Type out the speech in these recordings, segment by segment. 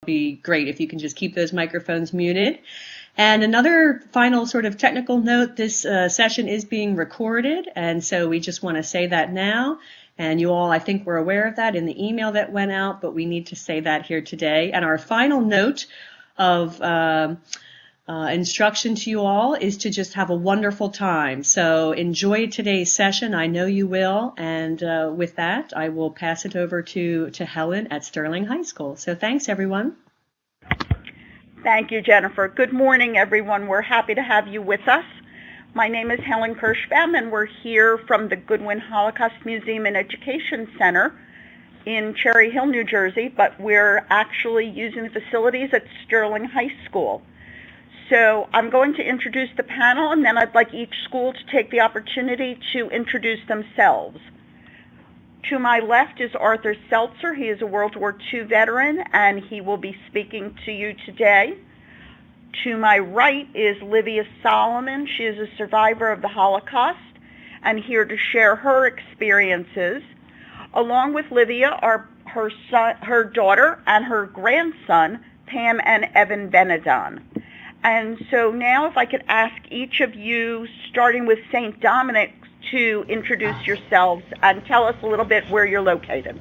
be great if you can just keep those microphones muted. And another final sort of technical note, this session is being recorded, and so we just want to say that now. And you all, I think, were aware of that in the email that went out, but we need to say that here today. And our final note of instruction to you all is to just have a wonderful time. So enjoy today's session. I know you will. And with that, I will pass it over to Helen at Sterling High School. So thanks, everyone. Thank you, Jennifer. Good morning, everyone. We're happy to have you with us. My name is Helen Kirschbaum, and we're here from the Goodwin Holocaust Museum and Education Center in Cherry Hill, New Jersey, but we're actually using the facilities at Sterling High School. So I'm going to introduce the panel, and then I'd like each school to take the opportunity to introduce themselves. To my left is Arthur Seltzer. He is a World War II veteran, and he will be speaking to you today. To my right is Livia Solomon. She is a survivor of the Holocaust and here to share her experiences. Along with Livia are her daughter and her grandson, Pam and Evan Benedon. And so now if I could ask each of you, starting with St. Dominic, to introduce yourselves and tell us a little bit where you're located.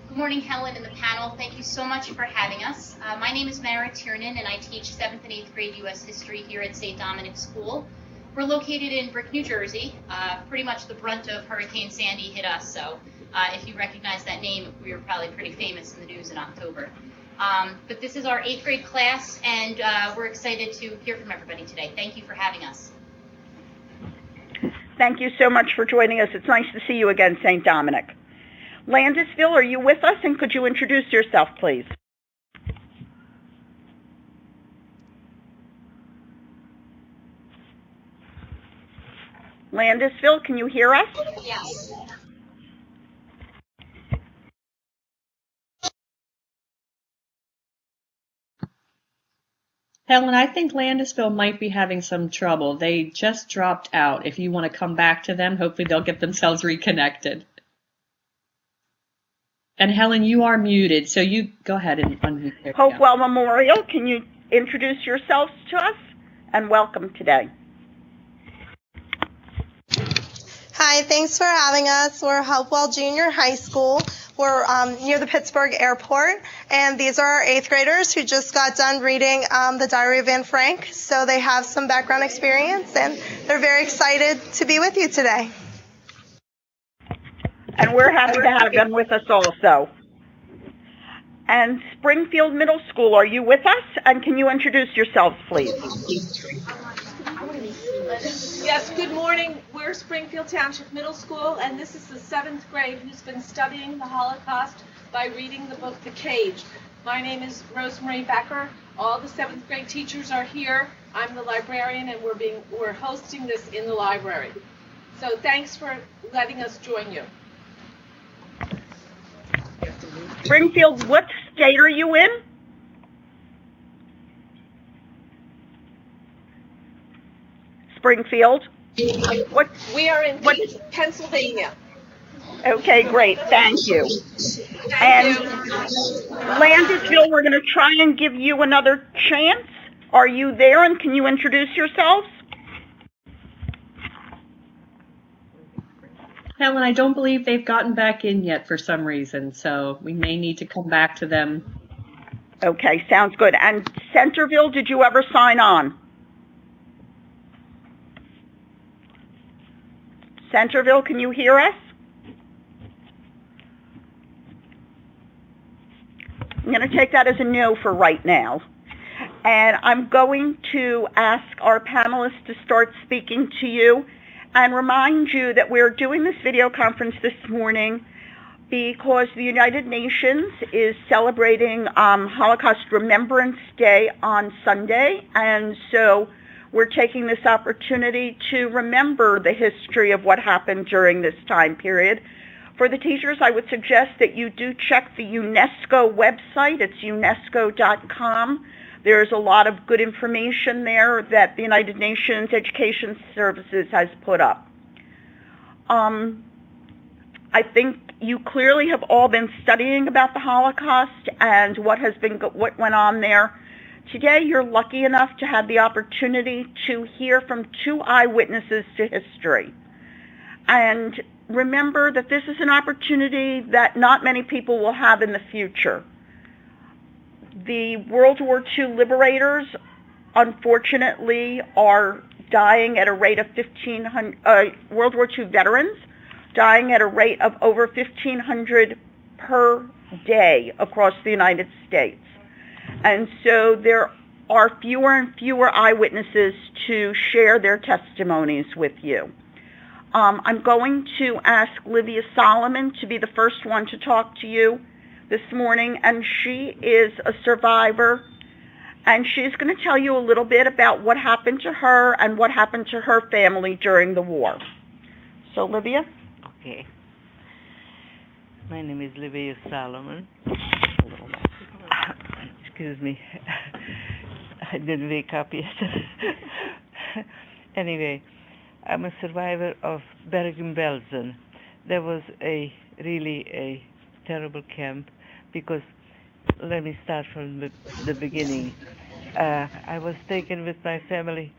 Good morning, Helen and the panel. Thank you so much for having us. My name is Mara Tiernan, and I teach 7th and 8th grade U.S. history here at St. Dominic School. We're located in Brick, New Jersey. Pretty much the brunt of Hurricane Sandy hit us, so if you recognize that name, we were probably pretty famous in the news in October. But this is our 8th grade class, and we're excited to hear from everybody today. Thank you for having us. Thank you so much for joining us. It's nice to see you again, St. Dominic. Landisville, are you with us, and could you introduce yourself, please? Landisville, can you hear us? Yes. Helen, I think Landisville might be having some trouble. They just dropped out. If you want to come back to them, hopefully they'll get themselves reconnected. And Helen, you are muted, so you go ahead and unmute. Hopewell Memorial, can you introduce yourselves to us? And welcome today. Hi, thanks for having us. We're Hopewell Junior High School. We're near the Pittsburgh Airport, and these are our 8th graders who just got done reading the Diary of Anne Frank, so they have some background experience, and they're very excited to be with you today. And we're happy to have them with us also. And Springfield Middle School, are you with us? And can you introduce yourselves, please? Yes, good morning. We're Springfield Township Middle School, and this is the 7th grade who's been studying the Holocaust by reading the book The Cage. My name is Rosemary Becker. All the 7th grade teachers are here. I'm the librarian, and we're hosting this in the library. So thanks for letting us join you. Springfield, what state are you in? Springfield? What? We are in Pennsylvania. Okay, great. Thank you. Thank you. Landisville, we're going to try and give you another chance. Are you there, and can you introduce yourselves? Helen, I don't believe they've gotten back in yet for some reason, so we may need to come back to them. Okay, sounds good. And Centerville, did you ever sign on? Centerville, can you hear us? I'm going to take that as a no for right now. And I'm going to ask our panelists to start speaking to you and remind you that we're doing this video conference this morning because the United Nations is celebrating Holocaust Remembrance Day on Sunday, and so we're taking this opportunity to remember the history of what happened during this time period. For the teachers, I would suggest that you do check the UNESCO website. It's unesco.com. There's a lot of good information there that the United Nations Education Services has put up. I think you clearly have all been studying about the Holocaust and what went on there. Today, you're lucky enough to have the opportunity to hear from two eyewitnesses to history. And remember that this is an opportunity that not many people will have in the future. The World War II liberators, unfortunately, are dying at a rate of 1,500, World War II veterans dying at a rate of over 1,500 per day across the United States. And so there are fewer and fewer eyewitnesses to share their testimonies with you. I'm going to ask Livia Solomon to be the first one to talk to you this morning, and she is a survivor, and she's going to tell you a little bit about what happened to her and what happened to her family during the war. So, Livia? Okay. My name is Livia Solomon. Excuse me. I didn't wake up yet. Anyway, I'm a survivor of Bergen-Belsen. There was really a terrible camp because, let me start from the beginning. I was taken with my family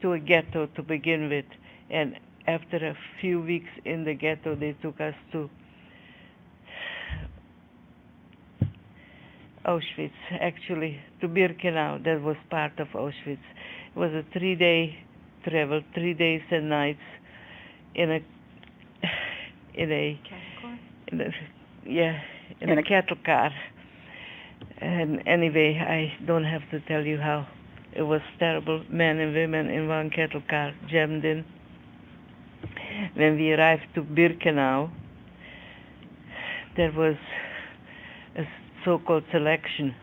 to a ghetto to begin with, and after a few weeks in the ghetto, they took us to Auschwitz, actually to Birkenau. That was part of Auschwitz. It was a 3-day travel, 3 days and nights in a cattle car. And anyway, I don't have to tell you how it was terrible. Men and women in one cattle car jammed in. When we arrived to Birkenau, there was a so-called selection.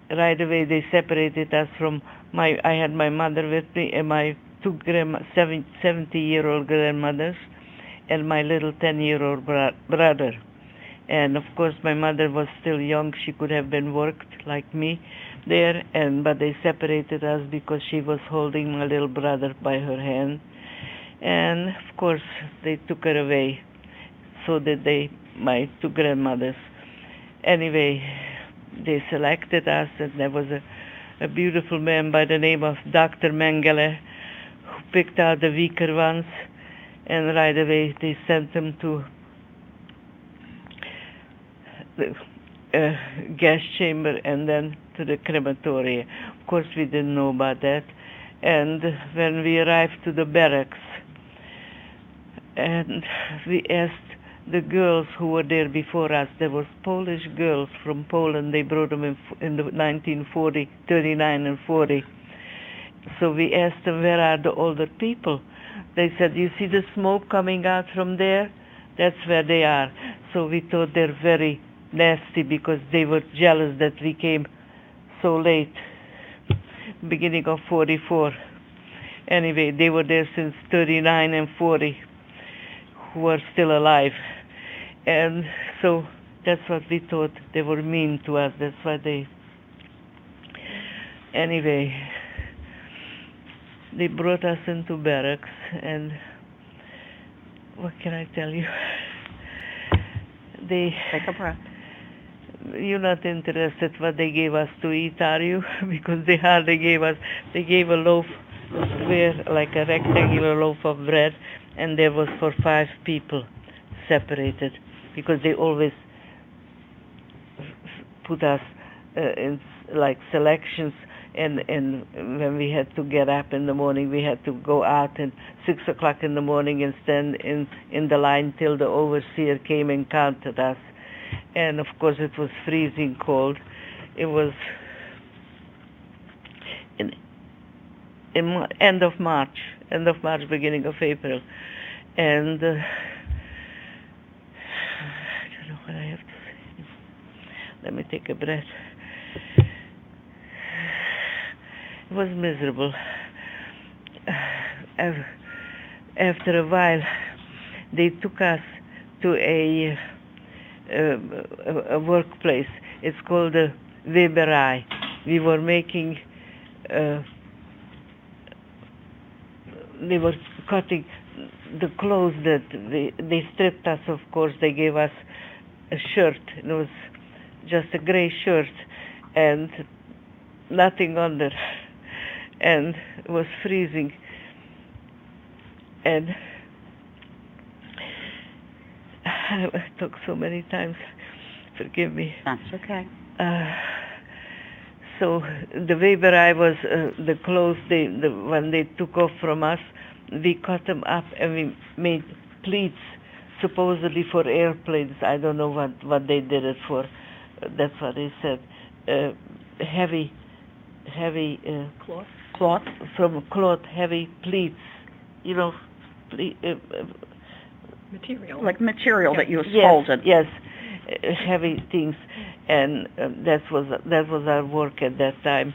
Right away, they separated us from I had my mother with me and my two 70-year-old grandmothers and my little 10-year-old brother. And of course, my mother was still young. She could have been worked like me there, but they separated us because she was holding my little brother by her hand. And of course, they took her away. So did my two grandmothers. Anyway, they selected us, and there was a beautiful man by the name of Dr. Mengele who picked out the weaker ones, and right away they sent them to the gas chamber and then to the crematorium. Of course, we didn't know about that. And when we arrived to the barracks, and we asked the girls who were there before us, there were Polish girls from Poland. They brought them in the 1940, 39 and 40. So we asked them, where are the older people? They said, you see the smoke coming out from there? That's where they are. So we thought they're very nasty because they were jealous that we came so late, beginning of 44. Anyway, they were there since 39 and 40, who are still alive. And so that's what we thought. They were mean to us. That's why Anyway, they brought us into barracks, and what can I tell you? Take a breath. You're not interested what they gave us to eat, are you? Because they hardly gave us. They gave a loaf, like a rectangular loaf of bread, and there was for 5 people separated, because they always put us in like selections, and when we had to get up in the morning, we had to go out at 6 o'clock in the morning and stand in the line till the overseer came and counted us. And of course it was freezing cold. It was in end of March, beginning of April. And I don't know what I have to say. Let me take a breath. It was miserable. After a while, they took us to a workplace. It's called the WWII. We were making, they were cutting the clothes that they stripped us, of course, they gave us a shirt. It was just a gray shirt and nothing under. And it was freezing. And I talk so many times. Forgive me. That's okay. So the way where I was, the clothes, when they took off from us, we cut them up and we made pleats, supposedly for airplanes. I don't know what they did it for. That's what they said. Heavy Cloth? From cloth, heavy pleats. You know, Material. Like material that you yes, folded. Yes, heavy things, and that was our work at that time.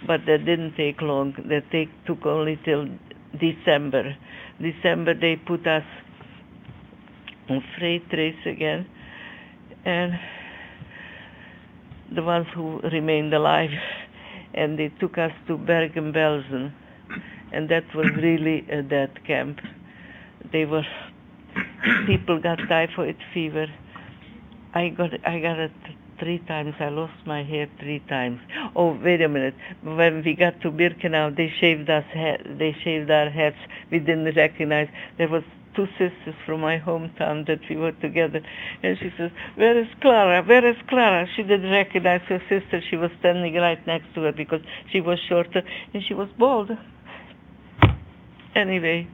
But that didn't take long. That took only till December. December they put us on freight trains again, and the ones who remained alive, and they took us to Bergen-Belsen, and that was really a death camp. People got typhoid fever. I got it 3 times. I lost my hair 3 times. Oh, wait a minute. When we got to Birkenau, they shaved our heads. We didn't recognize. There was 2 sisters from my hometown that we were together. And she says, "Where is Clara? Where is Clara?" She didn't recognize her sister. She was standing right next to her because she was shorter and she was bald. Anyway,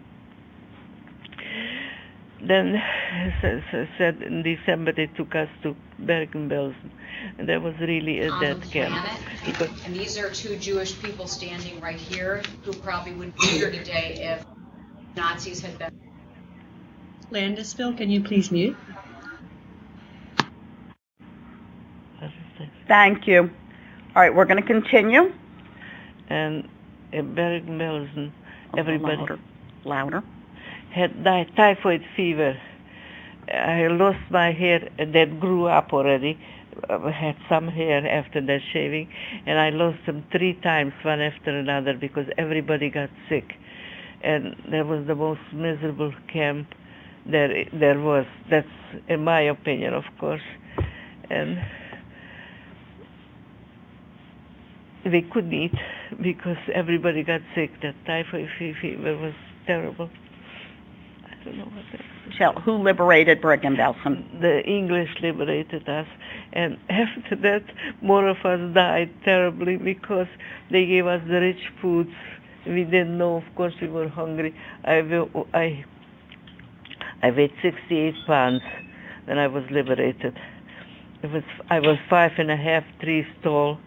then said in December they took us to Bergen-Belsen, and that was really a death camp. And these are 2 Jewish people standing right here who probably wouldn't be here today if Nazis had been. Landisville, can you please mute? Thank you. All right, we're going to continue. And in Bergen-Belsen, everybody Louder. had typhoid fever. I lost my hair that grew up already. I had some hair after that shaving, and I lost them 3 times, one after another, because everybody got sick. And that was the most miserable camp there was. That's in my opinion, of course. And we couldn't eat because everybody got sick. That typhoid fever was terrible. I don't know what that is. Shell, who liberated Bergen-Belsen? The English liberated us, and after that, more of us died terribly because they gave us the rich foods. We didn't know, of course, we were hungry. I weighed 68 pounds when I was liberated. I was 5.5 trees tall,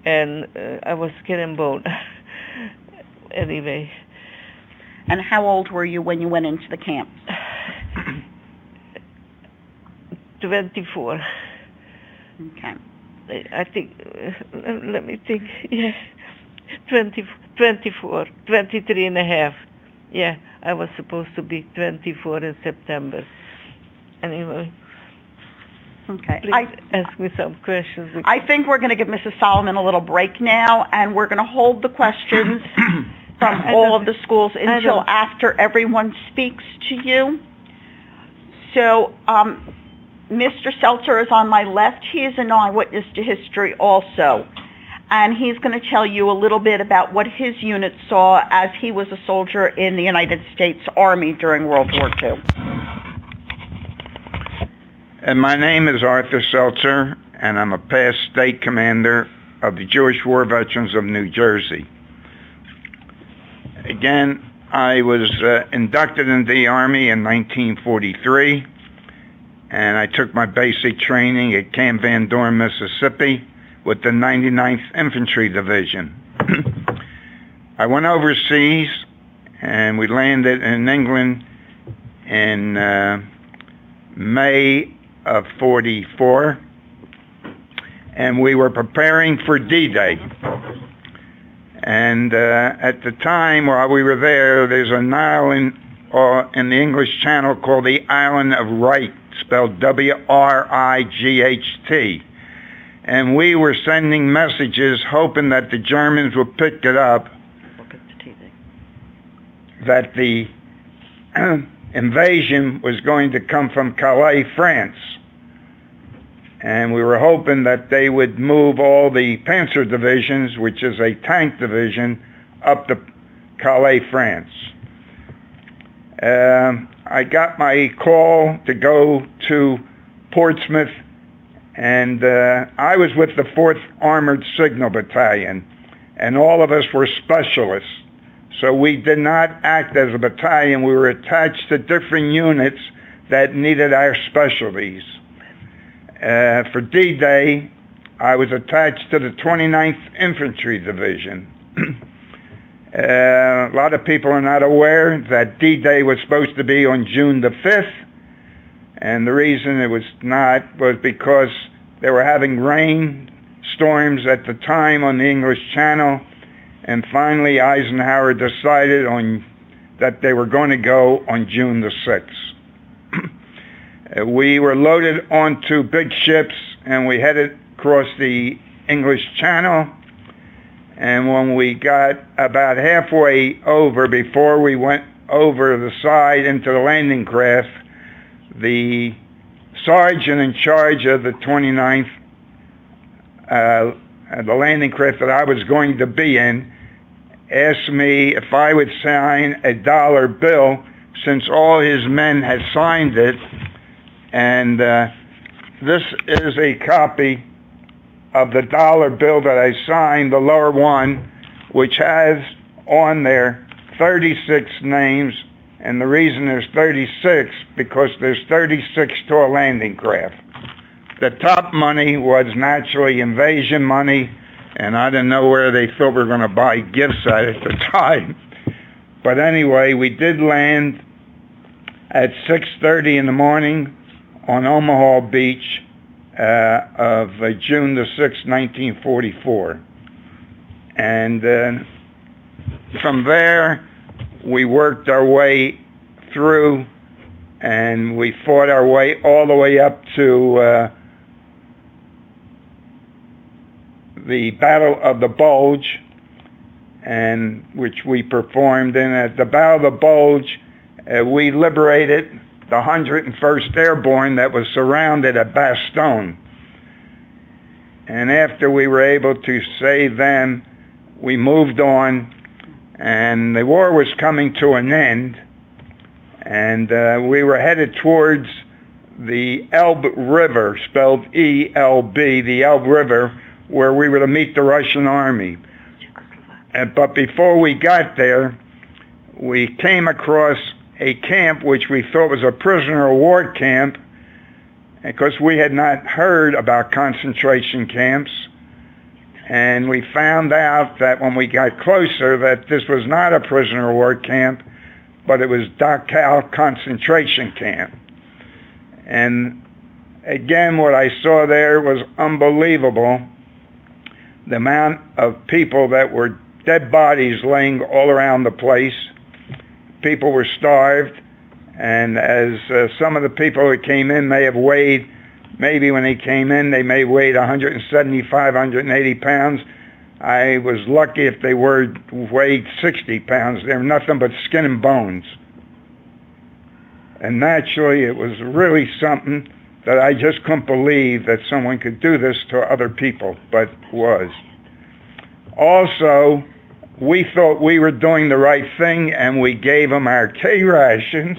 and I was skin and bone. Anyway. And how old were you when you went into the camp? 24. Okay. I think, let me think, yeah, 24, 23 and a half. Yeah, I was supposed to be 24 in September. Anyway. Okay. Please ask me some questions. I think we're going to give Mrs. Solomon a little break now, and we're going to hold the questions from all of the schools until after everyone speaks to you. So, Mr. Seltzer is on my left. He is an eyewitness to history also, and he's going to tell you a little bit about what his unit saw as he was a soldier in the United States Army during World War II. And my name is Arthur Seltzer, and I'm a past state commander of the Jewish War Veterans of New Jersey. Again, I was inducted into the Army in 1943, and I took my basic training at Camp Van Dorn, Mississippi, with the 99th Infantry Division. I went overseas, and we landed in England in May of 44, and we were preparing for D-Day. And at the time while we were there's an island in the English Channel called the Island of Wight, spelled W-R-I-G-H-T. And we were sending messages hoping that the Germans would pick it up, that the invasion was going to come from Calais, France. And we were hoping that they would move all the Panzer divisions, which is a tank division, up to Calais, France. I got my call to go to Portsmouth, and I was with the 4th Armored Signal Battalion, and all of us were specialists. So we did not act as a battalion. We were attached to different units that needed our specialties. For D-Day, I was attached to the 29th Infantry Division. A lot of people are not aware that D-Day was supposed to be on June the 5th, and the reason it was not was because they were having rain storms at the time on the English Channel, and finally Eisenhower decided that they were going to go on June the 6th. We were loaded onto big ships, and we headed across the English Channel. And when we got about halfway over, before we went over the side into the landing craft, the sergeant in charge of the 29th, the landing craft that I was going to be in, asked me if I would sign a dollar bill, since all his men had signed it. And this is a copy of the dollar bill that I signed, the lower one, which has on there 36 names. And the reason there's 36, because there's 36 to a landing craft. The top money was naturally invasion money, and I didn't know where they thought we were going to buy gifts at the time. But anyway, we did land at 6:30 in the morning on Omaha Beach of June the 6th, 1944. And from there, we worked our way through, and we fought our way all the way up to the Battle of the Bulge, and which we performed in. At the Battle of the Bulge, we liberated the 101st Airborne that was surrounded at Bastogne. And after we were able to save them, we moved on, and the war was coming to an end, and we were headed towards the Elbe River, spelled E-L-B, the Elbe River, where we were to meet the Russian army. But before we got there, we came across a camp which we thought was a prisoner of war camp, because we had not heard about concentration camps. And we found out that when we got closer that this was not a prisoner of war camp, but it was Dachau concentration camp. And again, what I saw there was unbelievable. The amount of people that were dead bodies laying all around the place. People were starved, and as some of the people that came in may have weighed, maybe when they came in, they may have weighed 175, 180 pounds. I was lucky if they weighed 60 pounds. They were nothing but skin and bones. And naturally, it was really something that I just couldn't believe that someone could do this to other people, but was. Also, we thought we were doing the right thing, and we gave them our K rations,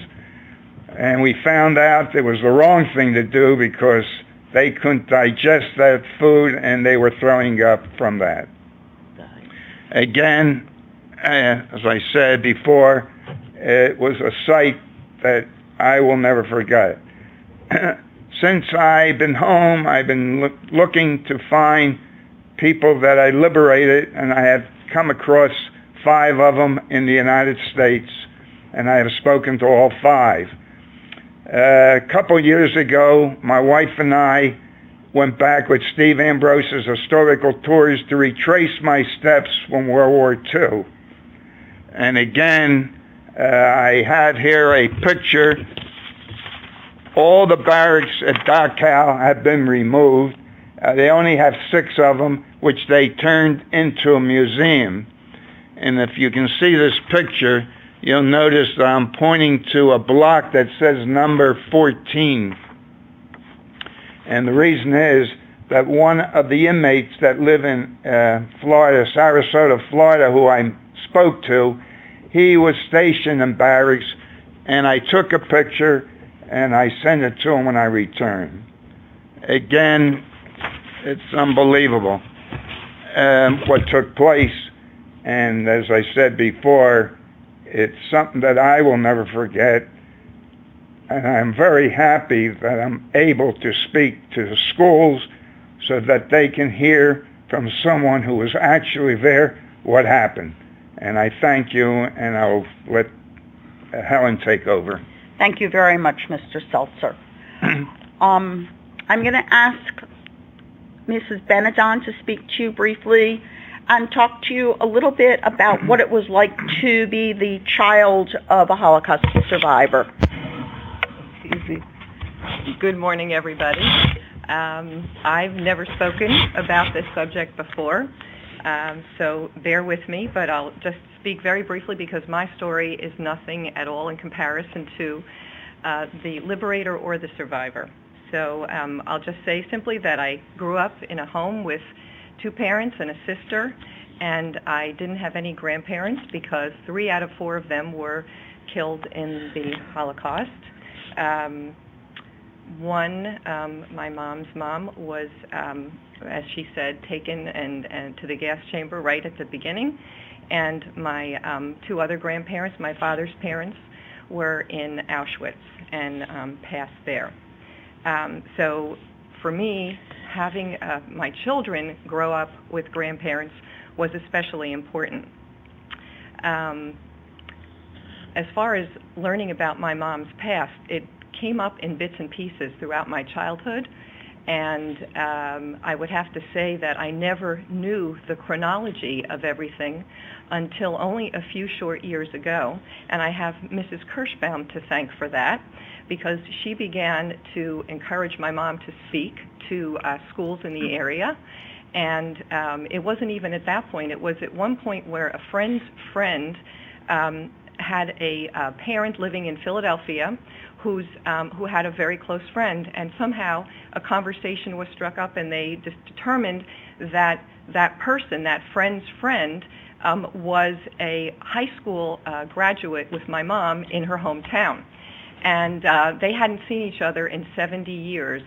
and we found out it was the wrong thing to do because they couldn't digest that food, and they were throwing up from that. Again, as I said before, it was a sight that I will never forget. Since I've been home, I've been looking to find people that I liberated, and I have come across 5 of them in the United States, and I have spoken to all 5. A couple years ago, my wife and I went back with Steve Ambrose's historical tours to retrace my steps from World War II. And again, I have here a picture. All the barracks at Dachau have been removed. They only have 6 of them, which they turned into a museum. And if you can see this picture, you'll notice that I'm pointing to a block that says number 14. And the reason is that one of the inmates that live in Florida, Sarasota, Florida, who I spoke to, he was stationed in barracks, and I took a picture and I sent it to him when I returned. Again, it's unbelievable what took place, and as I said before, it's something that I will never forget, and I'm very happy that I'm able to speak to the schools so that they can hear from someone who was actually there what happened. And I thank you, and I'll let Helen take over. Thank you very much, Mr. Seltzer. I'm going to ask Mrs. Benedon to speak to you briefly and talk to you a little bit about what it was like to be the child of a Holocaust survivor. Easy. Good morning, everybody. I've never spoken about this subject before, so bear with me, but I'll just speak very briefly because my story is nothing at all in comparison to the liberator or the survivor. So I'll just say simply that I grew up in a home with 2 parents and a sister, and I didn't have any grandparents because 3 out of 4 of them were killed in the Holocaust. My mom's mom was, as she said, taken and to the gas chamber right at the beginning, and my 2 other grandparents, my father's parents, were in Auschwitz and passed there. So for me, having my children grow up with grandparents was especially important. As far as learning about my mom's past, it came up in bits and pieces throughout my childhood, and I would have to say that I never knew the chronology of everything until only a few short years ago, and I have Mrs. Kirschbaum to thank for that, because she began to encourage my mom to speak to schools in the area, and it wasn't even at that point. It was at one point where a friend's friend had a parent living in Philadelphia who had a very close friend, and somehow a conversation was struck up, and they just determined that that person, that friend's friend, was a high school graduate with my mom in her hometown. And they hadn't seen each other in 70 years.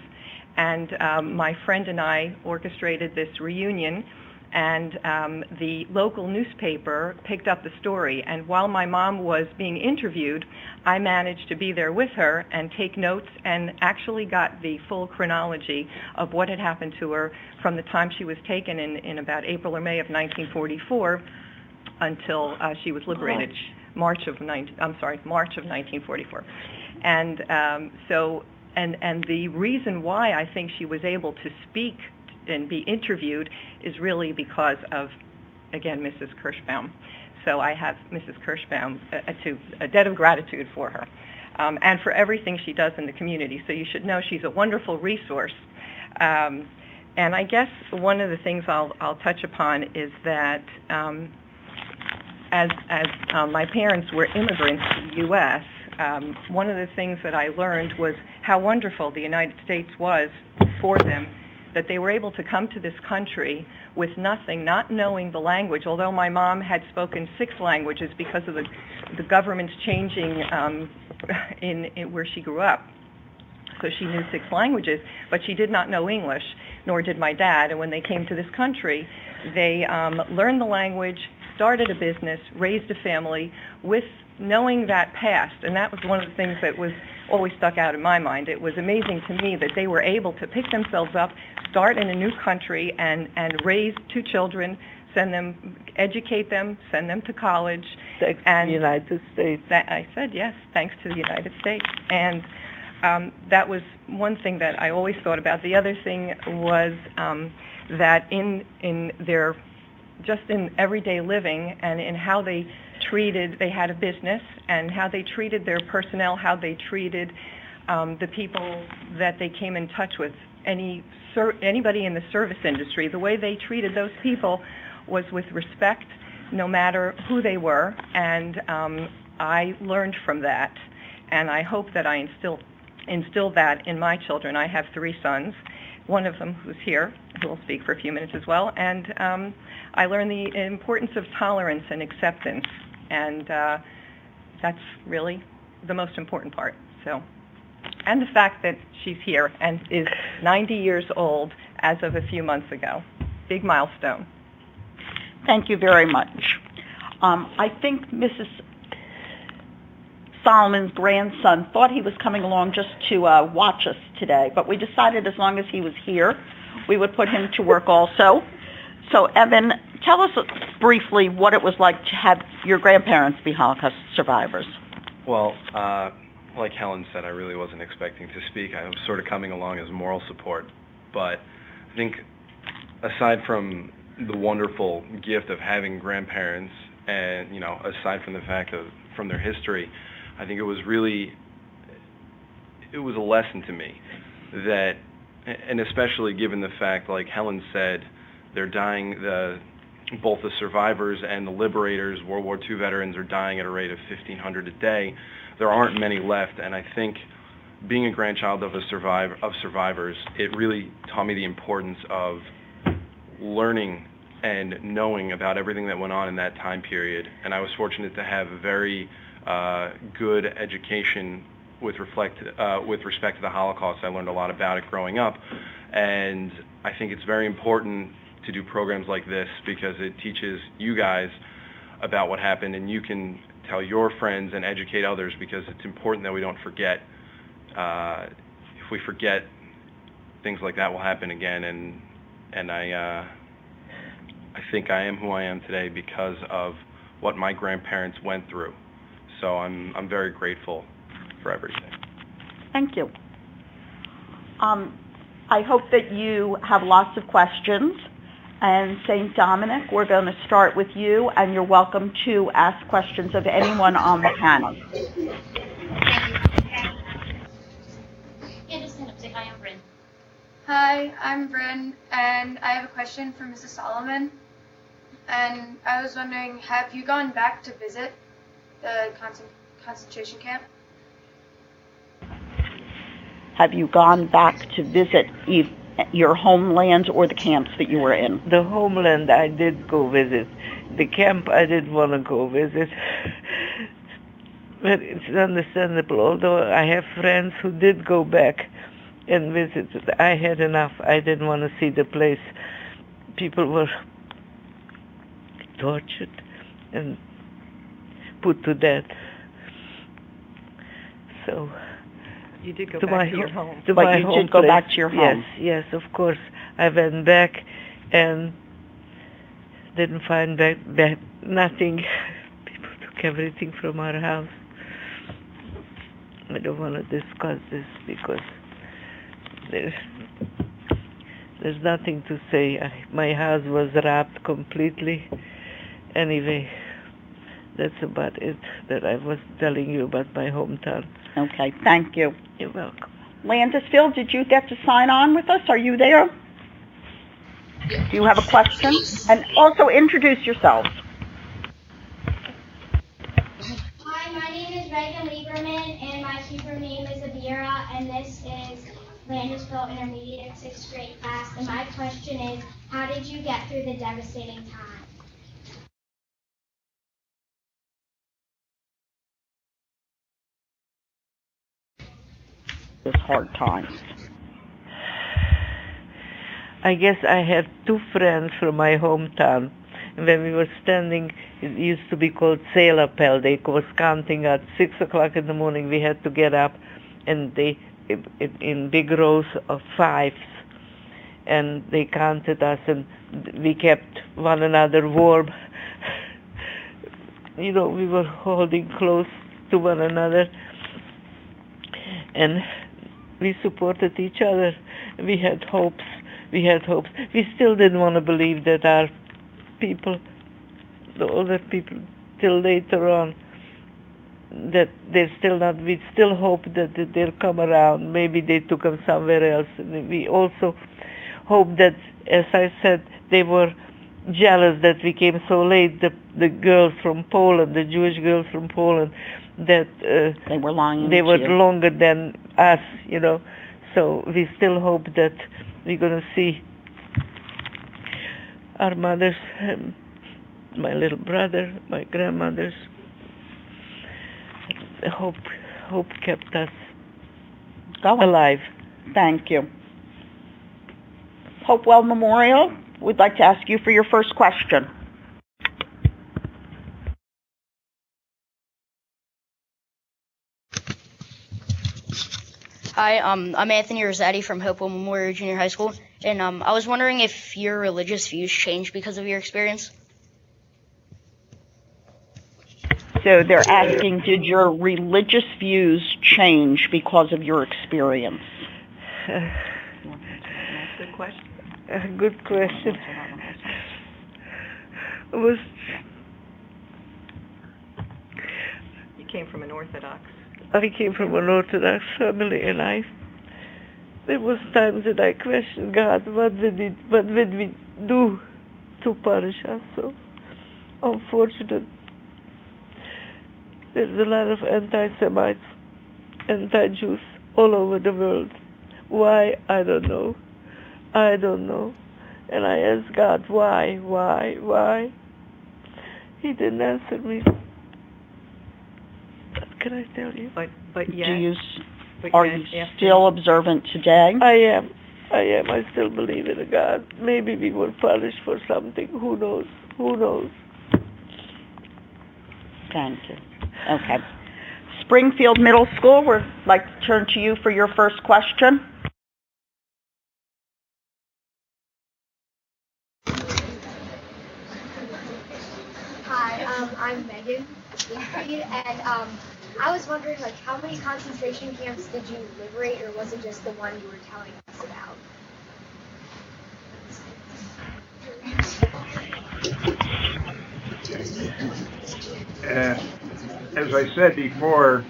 And my friend and I orchestrated this reunion, and the local newspaper picked up the story. And while my mom was being interviewed, I managed to be there with her and take notes, and actually got the full chronology of what had happened to her from the time she was taken in about April or May of 1944 until she was liberated, March of 1944. And and the reason why I think she was able to speak and be interviewed is really because of, again, Mrs. Kirschbaum. So I have Mrs. Kirschbaum a debt of gratitude for her, and for everything she does in the community. So you should know she's a wonderful resource. And I guess one of the things I'll touch upon is that as my parents were immigrants to the U.S., one of the things that I learned was how wonderful the United States was for them, that they were able to come to this country with nothing, not knowing the language, although my mom had spoken 6 languages because of the government's changing in where she grew up. So she knew 6 languages, but she did not know English, nor did my dad. And when they came to this country, they learned the language, started a business, raised a family with knowing that past. And that was one of the things that was always stuck out in my mind. It was amazing to me that they were able to pick themselves up, start in a new country, and raise 2 children, educate them, send them to college. Thanks to the United States. I said yes, thanks to the United States. And that was one thing that I always thought about. The other thing was that in their, just in everyday living and in how they had a business, and how they treated their personnel, how they treated the people that they came in touch with, anybody in the service industry, the way they treated those people was with respect, no matter who they were, and I learned from that, and I hope that I instill that in my children. I have 3 sons, one of them who's here, who will speak for a few minutes as well, and I learned the importance of tolerance and acceptance, and that's really the most important part. So, and the fact that she's here and is 90 years old as of a few months ago. Big milestone. Thank you very much. I think Mrs. Solomon's grandson thought he was coming along just to watch us today, but we decided as long as he was here, we would put him to work also. So, Evan, tell us briefly what it was like to have your grandparents be Holocaust survivors. Well, like Helen said, I really wasn't expecting to speak. I was sort of coming along as moral support, but I think aside from the wonderful gift of having grandparents, and aside from the fact of from their history, I think it was a lesson to me that, and especially given the fact, like Helen said, they're dying. Both the survivors and the liberators, World War II veterans, are dying at a rate of 1,500 a day. There aren't many left, and I think being a grandchild of survivors, it really taught me the importance of learning and knowing about everything that went on in that time period. And I was fortunate to have a very good education with respect to the Holocaust. I learned a lot about it growing up, and I think it's very important to do programs like this because it teaches you guys about what happened, and you can tell your friends and educate others, because it's important that we don't forget. If we forget, things like that will happen again, and I think I am who I am today because of what my grandparents went through. So I'm very grateful for everything. Thank you. I hope that you have lots of questions. And St. Dominic, we're going to start with you, and you're welcome to ask questions of anyone on the panel. Thank you. Yeah, just stand up. Say hi, I'm Bryn. Hi, I'm Bryn, and I have a question for Mrs. Solomon. And I was wondering, have you gone back to visit the concentration camp? Have you gone back to visit your homeland or the camps that you were in? The homeland I did go visit. The camp I didn't want to go visit. But it's understandable, although I have friends who did go back and visit. I had enough. I didn't want to see the place. People were tortured and put to death. So you did go back to your home. But you did go back to your home. Yes, of course. I went back and didn't find back nothing. People took everything from our house. I don't want to discuss this because there's nothing to say. My house was wrapped completely. Anyway, that's about it that I was telling you about my hometown. Okay, thank you. You're welcome. Landisville, did you get to sign on with us? Are you there? Do you have a question? And also introduce yourselves. Hi, my name is Reagan Lieberman, and my Hebrew name is Avira, and this is Landisville Intermediate 6th grade class. And my question is, how did you get through the devastating time? This hard times. I guess I had 2 friends from my hometown. When we were standing, it used to be called Sailapel. They was counting at 6 o'clock in the morning. We had to get up, and they in big rows of 5s, and they counted us, and we kept one another warm. We were holding close to one another, and we supported each other. We had hopes. We still didn't want to believe that our people, the older people, till later on, that they're still not. We still hope that they'll come around. Maybe they took them somewhere else. And we also hope that, as I said, they were jealous that we came so late. The girls from Poland, the Jewish girls from Poland, that they were longer than us, you know. So we still hope that we're going to see our mothers, my little brother, my grandmothers. Hope kept us alive. Thank you. Hopewell Memorial, we'd like to ask you for your first question. Hi, I'm Anthony Rosati from Hopewell Memorial Junior High School, and I was wondering if your religious views changed because of your experience? So they're asking, did your religious views change because of your experience? Good question. Good question. You came from an Orthodox. I came from an Orthodox family, and there was times that I questioned God. What did we do to punish us? So unfortunate. There's a lot of anti-Semites, anti-Jews all over the world. Why? I don't know. And I asked God, why? He didn't answer me. What can I tell you? But yes. Are you still observant today? I am. I still believe in a God. Maybe we were punished for something. Who knows? Thank you. Okay. Springfield Middle School, we'd like to turn to you for your first question. Hi, I'm Megan, and I was wondering, how many concentration camps did you liberate, or was it just the one you were telling us about? As I said before,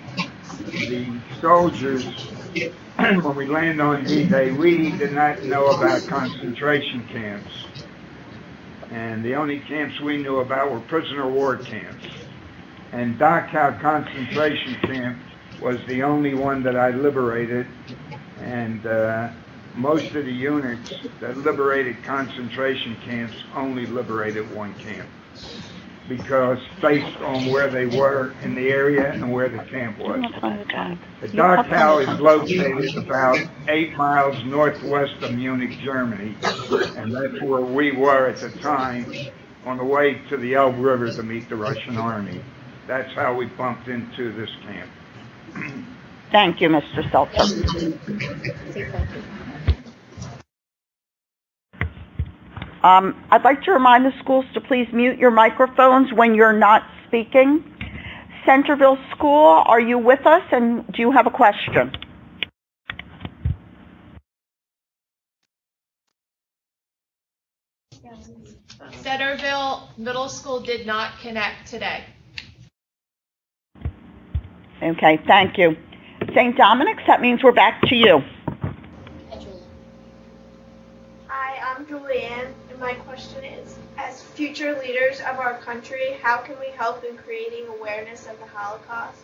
the soldiers, when we landed on D-Day, we did not know about concentration camps. And the only camps we knew about were prisoner of war camps. And Dachau concentration camp was the only one that I liberated. And most of the units that liberated concentration camps only liberated one camp, because based on where they were in the area and where the camp was. The Dachau is located about 8 miles northwest of Munich, Germany, and that's where we were at the time on the way to the Elbe River to meet the Russian army. That's how we bumped into this camp. Thank you, Mr. Seltzer. I'd like to remind the schools to please mute your microphones when you're not speaking. Centerville School, are you with us, and do you have a question? Centerville Middle School did not connect today. Okay, thank you. St. Dominic's, that means we're back to you. Hi, I'm Julianne, and my question is, as future leaders of our country, how can we help in creating awareness of the Holocaust?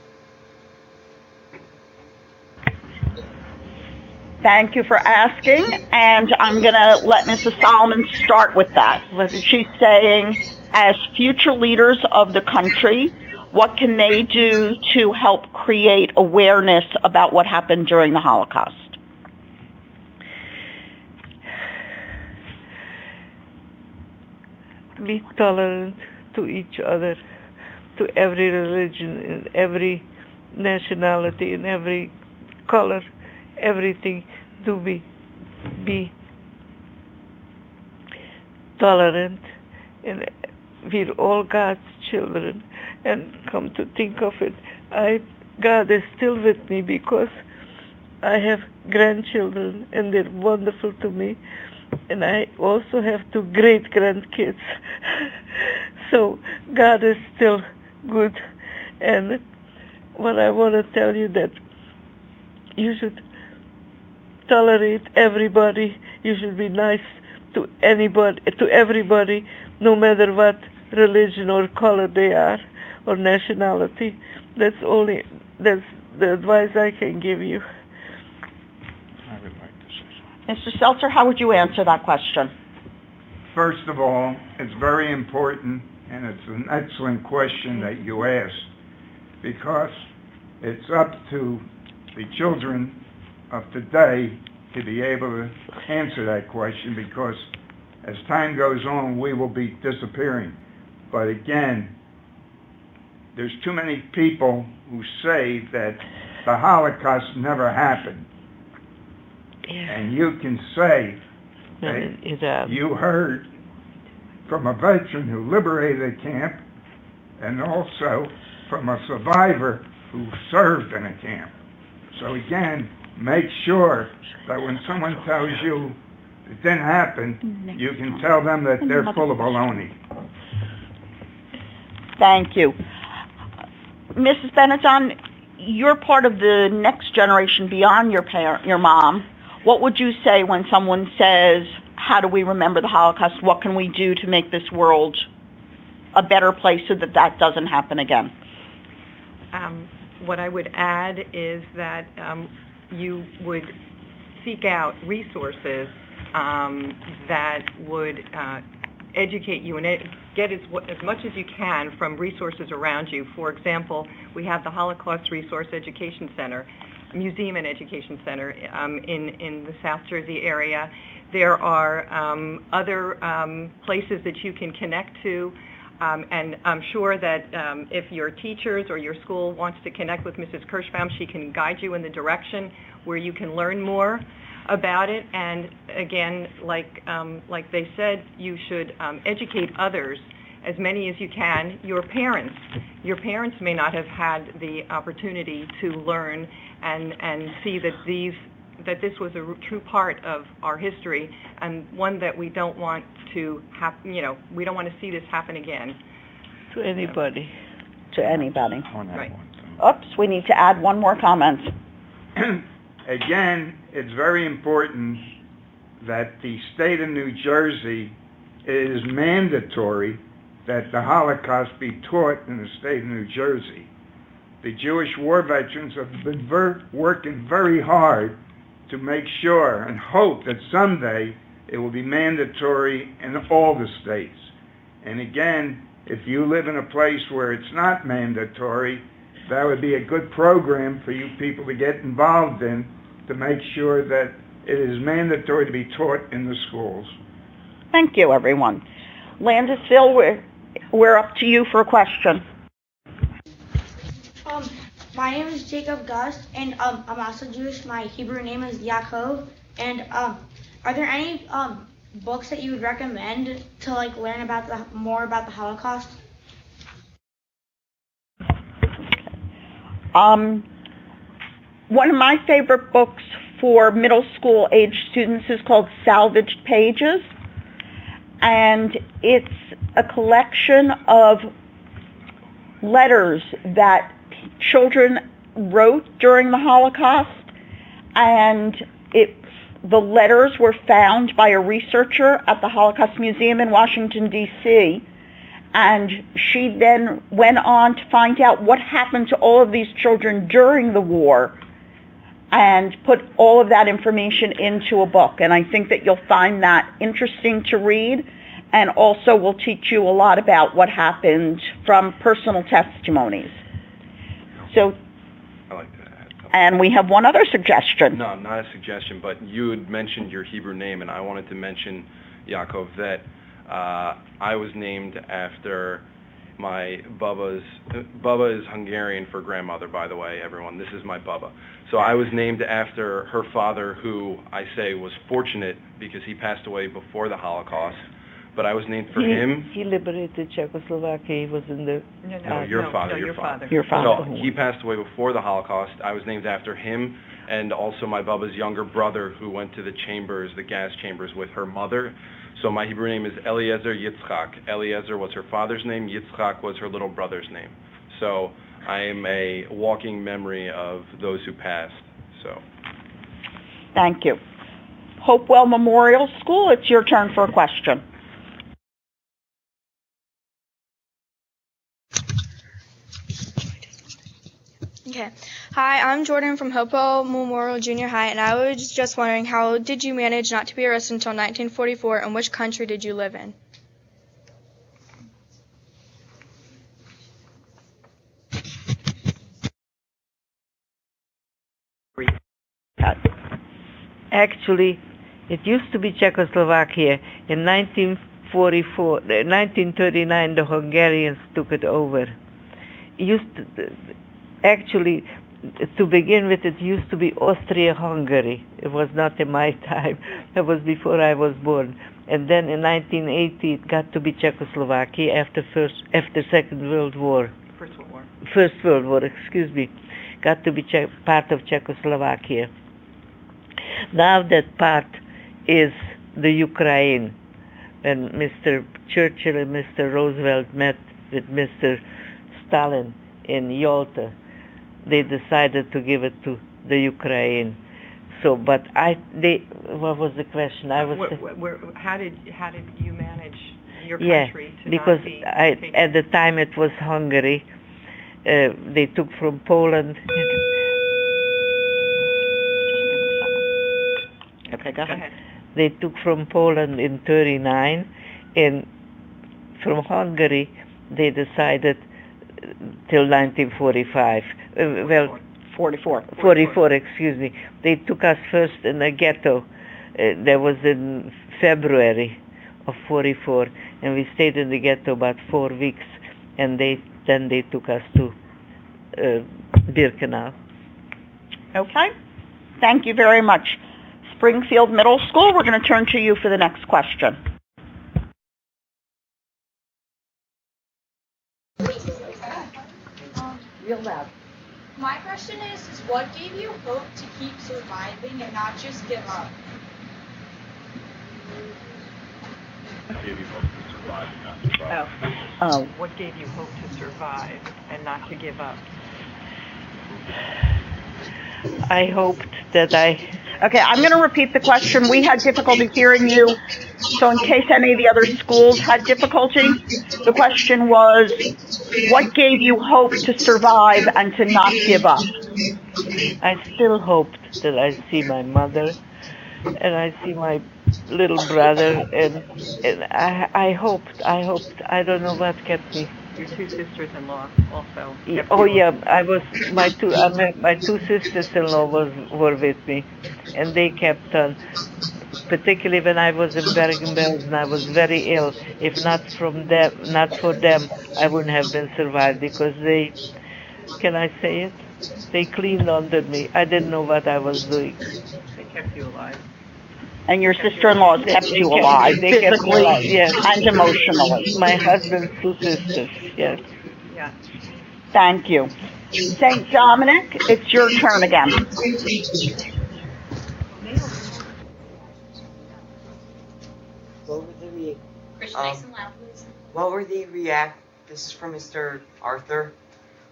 Thank you for asking, and I'm going to let Mrs. Solomon start with that. She's saying, as future leaders of the country, what can they do to help create awareness about what happened during the Holocaust? Be tolerant to each other, to every religion, and every nationality, and every color, everything. Do be tolerant, and we're all God's children. And come to think of it, God is still with me because I have grandchildren, and they're wonderful to me. And I also have 2 great-grandkids. So God is still good. And what I want to tell you, that you should tolerate everybody. You should be nice to anybody, to everybody, no matter what religion or color they are or nationality. That's the advice I can give you. I would like to say Mr. Seltzer, how would you answer that question? First of all, it's very important, and it's an excellent question that you asked, because it's up to the children of today to be able to answer that question, because as time goes on, we will be disappearing. But again, there's too many people who say that the Holocaust never happened. And you can say that you heard from a veteran who liberated a camp, and also from a survivor who served in a camp. So again, make sure that when someone tells you it didn't happen, you can tell them that they're full of baloney. Thank you. Mrs. Benetton, you're part of the next generation beyond your mom. What would you say when someone says, how do we remember the Holocaust? What can we do to make this world a better place so that that doesn't happen again? What I would add is that you would seek out resources that would educate you and get as much as you can from resources around you. For example, we have the Holocaust Resource Education Center, Museum and Education Center in the South Jersey area. There are other places that you can connect to, and I'm sure that if your teachers or your school wants to connect with Mrs. Kirschbaum, she can guide you in the direction where you can learn more about it. And again, like they said, you should educate others, as many as you can. Your parents may not have had the opportunity to learn and see that this was a true part of our history, and one that we don't want to we don't want to see this happen again. To anybody. To anybody. Right. Oops, we need to add one more comment. Again, it's very important that the state of New Jersey, it is mandatory that the Holocaust be taught in the state of New Jersey. The Jewish war veterans have been working very hard to make sure and hope that someday it will be mandatory in all the states. And again, if you live in a place where it's not mandatory, that would be a good program for you people to get involved in, to make sure that it is mandatory to be taught in the schools. Thank you, everyone. Landisville, we're up to you for a question. My name is Jacob Gust, and I'm also Jewish. My Hebrew name is Yaakov. And are there any books that you would recommend to learn about more about the Holocaust? One of my favorite books for middle school age students is called Salvaged Pages, and it's a collection of letters that children wrote during the Holocaust, and the letters were found by a researcher at the Holocaust Museum in Washington, D.C., and she then went on to find out what happened to all of these children during the war and put all of that information into a book. And I think that you'll find that interesting to read, and also will teach you a lot about what happened from personal testimonies. So, I like to add something. And we have one other suggestion. No, not a suggestion, but you had mentioned your Hebrew name, and I wanted to mention, Yaakov, that I was named after my Bubba's. Bubba is Hungarian for grandmother, by the way, everyone. This is my Bubba. So I was named after her father, who I say was fortunate because he passed away before the Holocaust. But I was named for him. He liberated Czechoslovakia. He was in the... No, your father. Your father. So he passed away before the Holocaust. I was named after him, and also my Bubba's younger brother, who went to the chambers, the gas chambers, with her mother. So my Hebrew name is Eliezer Yitzchak. Eliezer was her father's name. Yitzchak was her little brother's name. So I am a walking memory of those who passed. So. Thank you. Hopewell Memorial School, it's your turn for a question. Okay. Hi, I'm Jordan from Hopewell Memorial Junior High, and I was just wondering, how did you manage not to be arrested until 1944, and which country did you live in? Actually, it used to be Czechoslovakia. In 1939, the Hungarians took it over. Actually, to begin with, it used to be Austria-Hungary. It was not in my time. That was before I was born. And then in 1980, it got to be Czechoslovakia after Second World War. First World War, excuse me. Got to be part of Czechoslovakia. Now that part is the Ukraine. When Mr. Churchill and Mr. Roosevelt met with Mr. Stalin in Yalta, they decided to give it to the Ukraine. So, but what was the question? How did you manage your country to because not be at the time it was Hungary. They took from Poland. Okay, go ahead. They took from Poland in 1939, and from Hungary they decided till 1945. 44, excuse me. They took us first in a ghetto. That was in February of 44, and we stayed in the ghetto about 4 weeks, and then they took us to Birkenau. Okay. Thank you very much. Springfield Middle School, we're going to turn to you for the next question. Real loud. My question is what gave you hope to keep surviving and not just give up? What gave you hope to survive and not to give up? I hoped that Okay, I'm going to repeat the question. We had difficulty hearing you, so in case any of the other schools had difficulty, the question was, what gave you hope to survive and to not give up? I still hoped that I see my mother and I see my little brother, and I hoped, I don't know what kept me. Your two sisters-in-law also. Oh yeah, my two sisters-in-law were with me, and they kept on. Particularly when I was in Bergen-Belsen, I was very ill. If not for them, I wouldn't have been survived, because they, can I say it? They cleaned under me. I didn't know what I was doing. They kept you alive. And your sister-in-laws kept you alive, physically and emotionally. My husband's two sisters, yes. Yeah. Thank you. St. Dominic, it's your turn again. What were the This is from Mr. Arthur.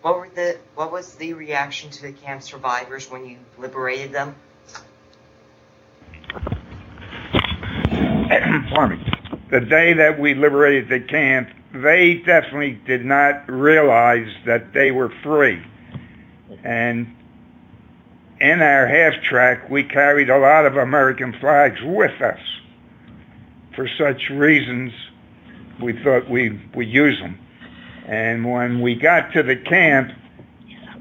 What was the reaction to the camp survivors when you liberated them? Pardon me. The day that we liberated the camp, they definitely did not realize that they were free. And in our half-track, we carried a lot of American flags with us. For such reasons, we thought we'd use them. And when we got to the camp,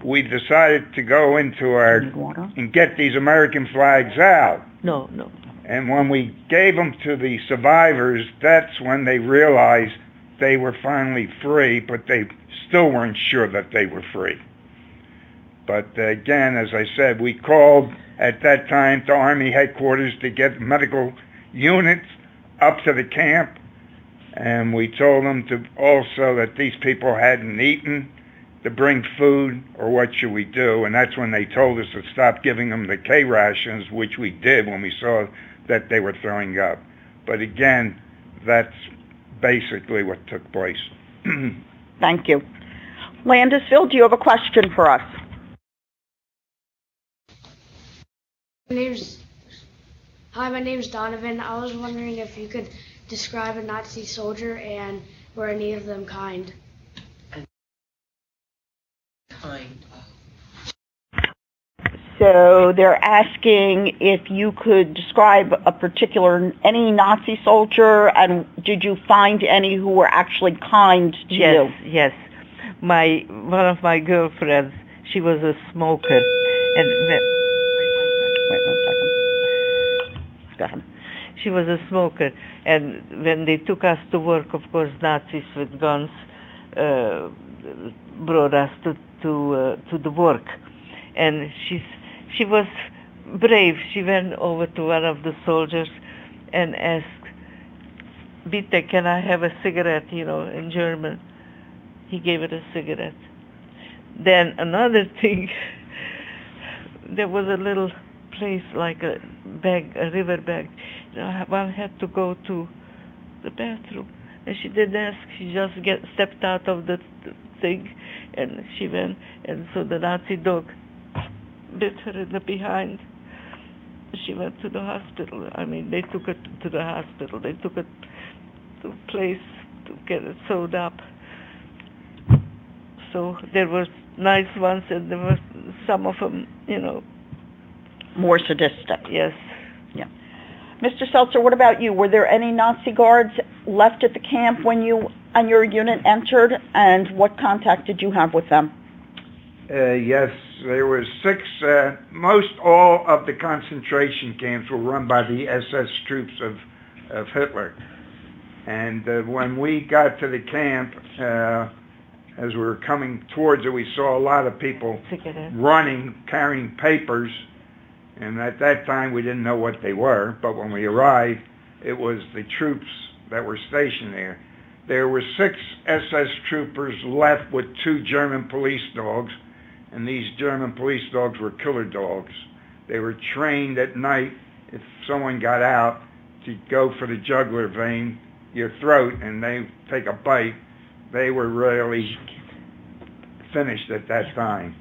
we decided to go into and get these American flags out. No. And when we gave them to the survivors, that's when they realized they were finally free, but they still weren't sure that they were free. But again, as I said, we called at that time to Army headquarters to get medical units up to the camp, and we told them to also that these people hadn't eaten, to bring food, or what should we do? And that's when they told us to stop giving them the K rations, which we did when we saw that they were throwing up. But again, that's basically what took place. Thank you. Landisville, do you have a question for us? Hi, my name's Donovan. I was wondering if you could describe a Nazi soldier and were any of them kind? Kind. So they're asking if you could describe any Nazi soldier, and did you find any who were actually kind to you? Yes. One of my girlfriends, she was a smoker, and wait 1 second. Go ahead. She was a smoker, and when they took us to work, of course, Nazis with guns brought us to the work, and she was brave. She went over to one of the soldiers and asked, "Bitte, can I have a cigarette?" In German. He gave her a cigarette. Then another thing, there was a little place like a river bag. One had to go to the bathroom, and she didn't ask. She just stepped out of the thing, and she went. And so the Nazi dog bit her in the behind. She went to the hospital. They took her to the hospital. They took her to a place to get it sewed up. So there were nice ones, and there were some of them, More sadistic. Yes. Yeah. Mr. Seltzer, what about you? Were there any Nazi guards left at the camp when you and your unit entered, and what contact did you have with them? Yes, there were 6. Most all of the concentration camps were run by the SS troops of Hitler. And when we got to the camp, as we were coming towards it, we saw a lot of people running, carrying papers. And at that time, we didn't know what they were. But when we arrived, it was the troops that were stationed there. There were 6 SS troopers left with 2 German police dogs. And these German police dogs were killer dogs. They were trained at night, if someone got out, to go for the jugular vein, your throat, and they take a bite. They were really finished at that time.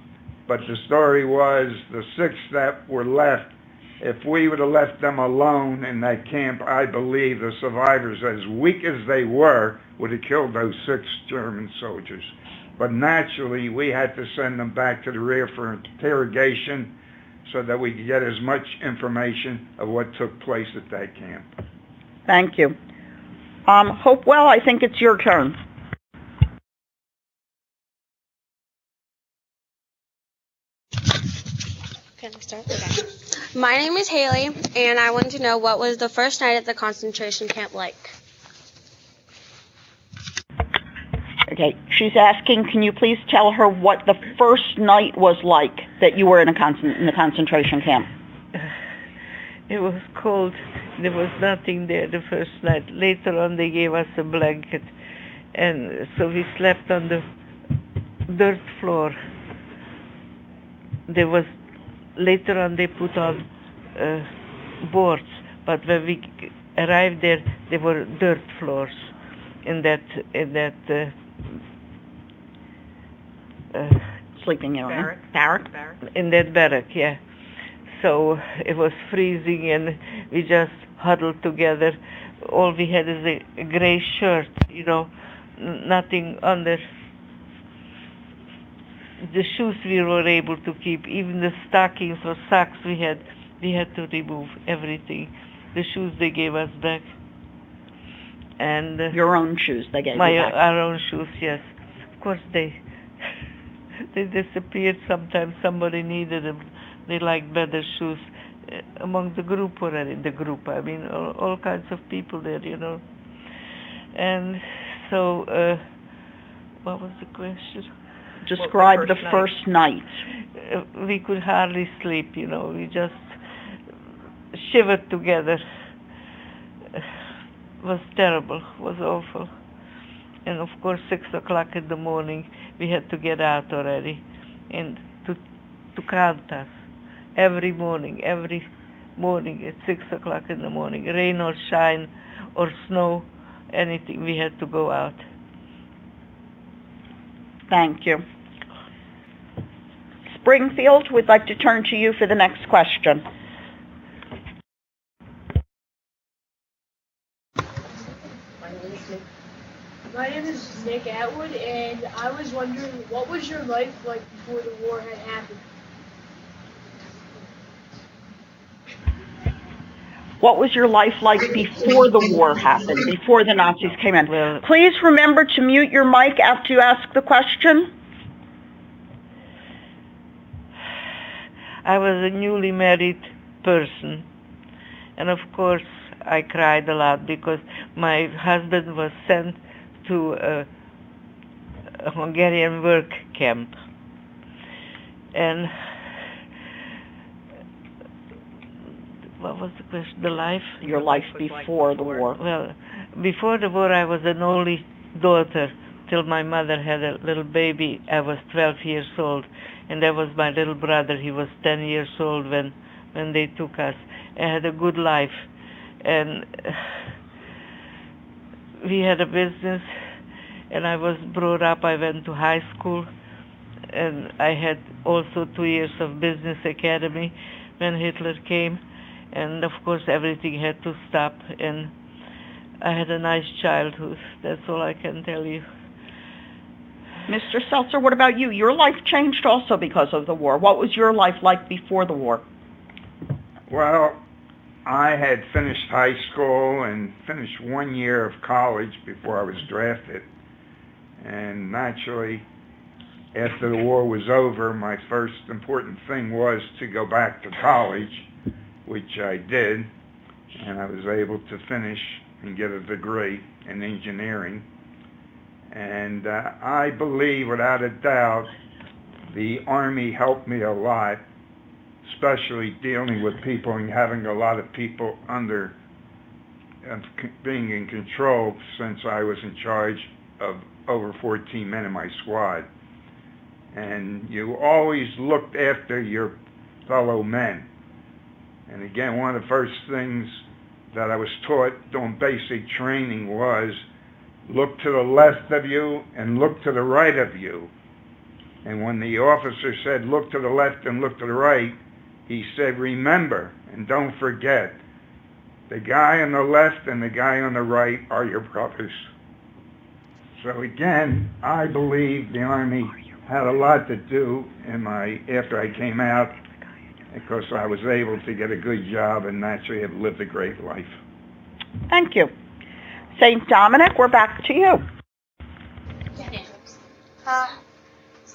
But the story was the 6 that were left, if we would have left them alone in that camp, I believe the survivors, as weak as they were, would have killed those 6 German soldiers. But naturally, we had to send them back to the rear for interrogation so that we could get as much information of what took place at that camp. Thank you. Hopewell, I think it's your turn. Can I start? Okay. My name is Haley, and I want to know what was the first night at the concentration camp like? Okay, she's asking, can you please tell her what the first night was like that you were in the concentration camp? It was cold. There was nothing there the first night. Later on, they gave us a blanket, and so we slept on the dirt floor. Later on, they put on boards, but when we arrived there were dirt floors in that sleeping area. Barrack. In that barrack, yeah. So it was freezing, and we just huddled together. All we had is a gray shirt, nothing under. The shoes we were able to keep, even the stockings or socks we had to remove everything. The shoes they gave us back. And your own shoes they gave you back? Our own shoes, yes. Of course they disappeared sometimes. Somebody needed them. They liked better shoes among the group already. All kinds of people there, And so, what was the question? Describe the first night. We could hardly sleep, we just shivered together. It was terrible, it was awful. And of course, 6 o'clock in the morning, we had to get out already and to count us. Every morning at 6 o'clock in the morning, rain or shine or snow, anything, we had to go out. Thank you. Springfield, we'd like to turn to you for the next question. name is Nick Atwood, and I was wondering, what was your life like before the war had happened? What was your life like before the war happened, before the Nazis came in? Please remember to mute your mic after you ask the question. I was a newly married person, and of course I cried a lot because my husband was sent to a Hungarian work camp, and what was the question? The life? Your life before the war. Well, before the war I was an only daughter till my mother had a little baby. I was 12 years old, and that was my little brother. He was 10 years old when they took us. I had a good life, and we had a business, and I was brought up. I went to high school, and I had also 2 years of business academy when Hitler came, and of course everything had to stop, and I had a nice childhood. That's all I can tell you. Mr. Seltzer, what about you? Your life changed also because of the war. What was your life like before the war? Well, I had finished high school and finished 1 year of college before I was drafted. And naturally, after the war was over, my first important thing was to go back to college, which I did. And I was able to finish and get a degree in engineering. And I believe, without a doubt, the Army helped me a lot, especially dealing with people and having a lot of people under being in control, since I was in charge of over 14 men in my squad. And you always looked after your fellow men. And again, one of the first things that I was taught during basic training was look to the left of you and look to the right of you. And when the officer said look to the left and look to the right, he said, remember and don't forget, the guy on the left and the guy on the right are your brothers. So again, I believe the Army had a lot to do after I came out, because I was able to get a good job and naturally have lived a great life. Thank you. St. Dominic, we're back to you. Hi,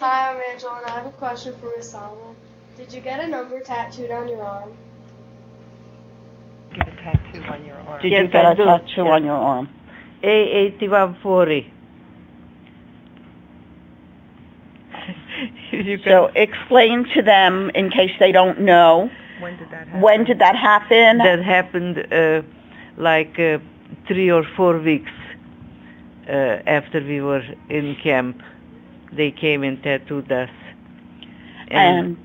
I'm Angela, and I have a question for Ms. Solomon. Did you get a number tattooed on your arm? Get a tattoo on your arm. Did you get a tattoo on your arm? A8140. So explain to them, in case they don't know, when did that happen? When did that happen? That happened like 3 or 4 weeks after we were in camp. They came and tattooed us. And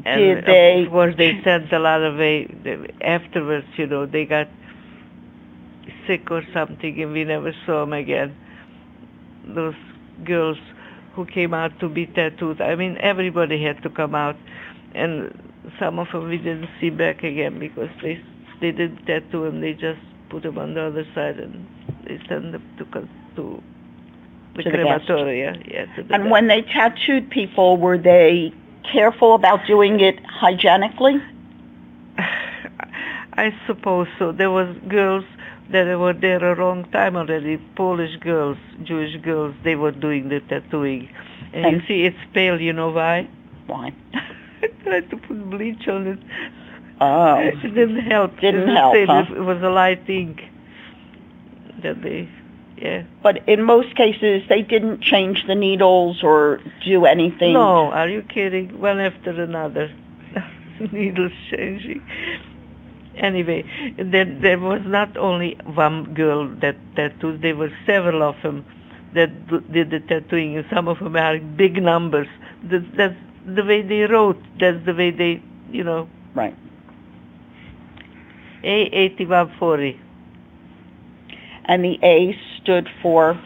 did they? Of course, they sent a lot of afterwards. They got sick or something, and we never saw them again. Those girls who came out to be tattooed. I mean, everybody had to come out, and some of them we didn't see back again because they didn't tattoo them. They just put them on the other side, and they sent them to the crematoria. And when they tattooed people, were they careful about doing it hygienically? I suppose so. There was girls that were there a long time already, Polish girls, Jewish girls, they were doing the tattooing. And you see, it's pale, you know why? Why? I tried to put bleach on it. Oh. It didn't help. Didn't help, huh? It was a light ink that they, But in most cases, they didn't change the needles or do anything? No, are you kidding? One after another. Needles changing. Anyway, there was not only one girl that tattooed, there were several of them that did the tattooing, and some of them are big numbers. That's the way they wrote, that's the way they, Right. A8140. And the A stood for?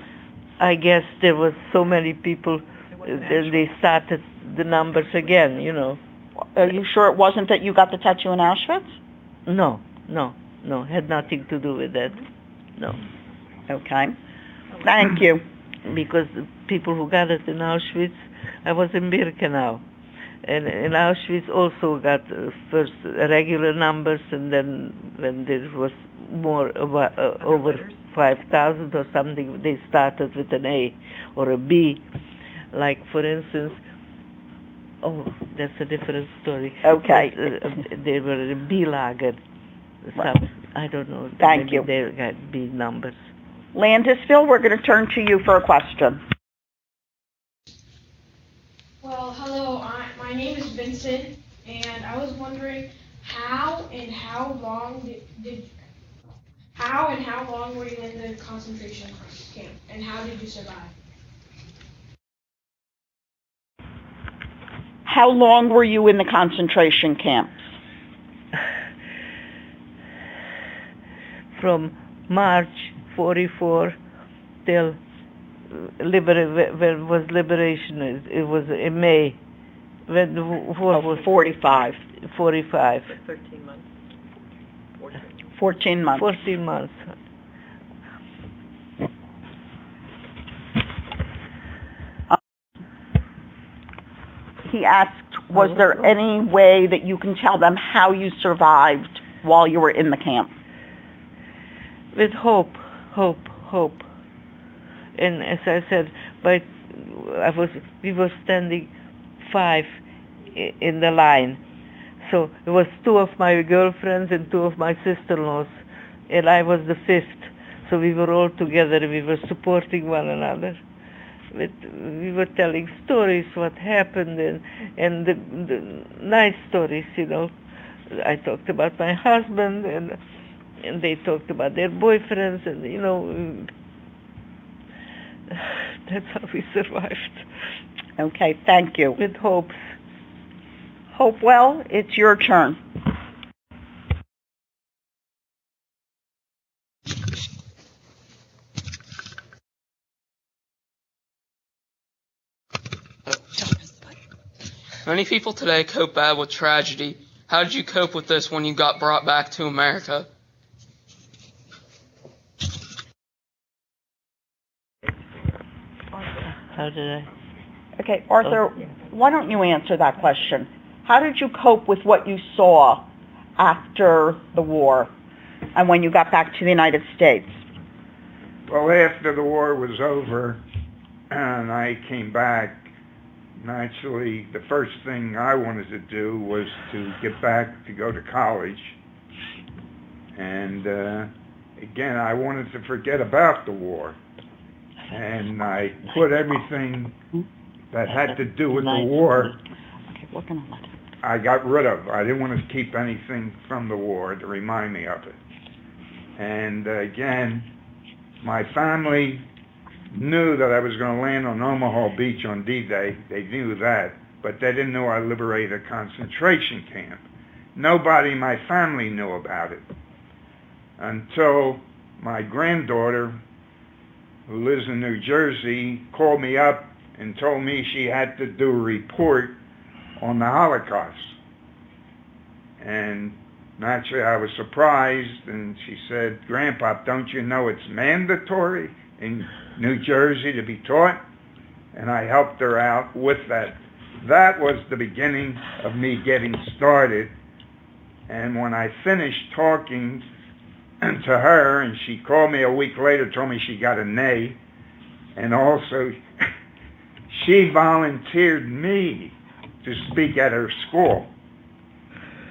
I guess there was so many people, they started the numbers again, Are you sure it wasn't that you got the tattoo in Auschwitz? No, had nothing to do with that. No. Okay. Thank you. because the people who got it in Auschwitz, I was in Birkenau. And in Auschwitz also got first regular numbers, and then when there was more over 5,000 or something, they started with an A or a B. Like, for instance, that's a different story. Okay. They were in B-lager. Right. I don't know. Thank maybe you. They got B numbers. Landisville, we're going to turn to you for a question. Well, hello, my name is Vincent, and I was wondering how long were you in the concentration camp, and how did you survive? How long were you in the concentration camps? From March 44 till when was liberation? It was in May. When what was 45. 45. 13 months. 14 months. 14 months. He asked, was there any way that you can tell them how you survived while you were in the camp? With hope. And as I said, we were standing 5 in the line. So it was 2 of my girlfriends and 2 of my sister-in-laws, and I was the 5th. So we were all together. We were supporting one another. We were telling stories, what happened, and the nice stories, you know. I talked about my husband, and they talked about their boyfriends, and, you know, that's how we survived. Okay, thank you. With hopes. Hopewell, it's your turn. Many people today cope bad with tragedy. How did you cope with this when you got brought back to America? How did I? Okay, Arthur, why don't you answer that question? How did you cope with what you saw after the war and when you got back to the United States? Well, after the war was over and I came back, naturally, the first thing I wanted to do was to get back to go to college. And again, I wanted to forget about the war. And I put everything that had to do with the war, I got rid of. I didn't want to keep anything from the war to remind me of it. And again, my family knew that I was going to land on Omaha Beach on D-Day. They knew that, but they didn't know I liberated a concentration camp. Nobody in my family knew about it until my granddaughter, who lives in New Jersey, called me up and told me she had to do a report on the Holocaust. And naturally I was surprised, and she said, "Grandpa, don't you know it's mandatory in New Jersey to be taught?" And I helped her out with that. That was the beginning of me getting started. And when I finished talking to her, and she called me a week later, told me she got an A, and also she volunteered me to speak at her school.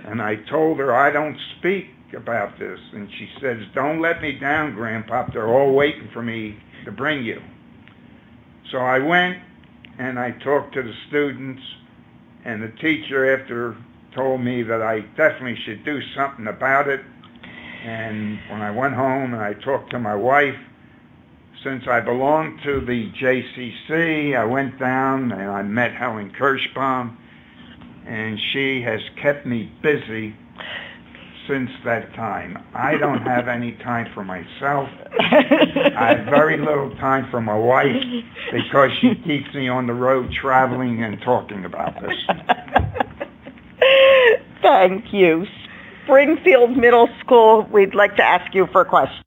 And I told her I don't speak about this, and she says, "Don't let me down, Grandpa. They're all waiting for me to bring you." So I went and I talked to the students, and the teacher after told me that I definitely should do something about it. And when I went home and I talked to my wife, since I belonged to the JCC, I went down and I met Helen Kirschbaum, and she has kept me busy since that time. I don't have any time for myself. I have very little time for my wife because she keeps me on the road traveling and talking about this. Thank you. Springfield Middle School, we'd like to ask you for a question.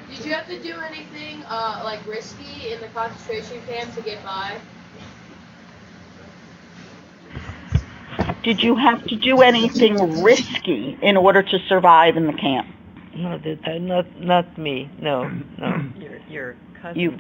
Did you have to do anything like risky in the concentration camp to get by? Did you have to do anything risky in order to survive in the camp? No, not me. No. Your cousin You did.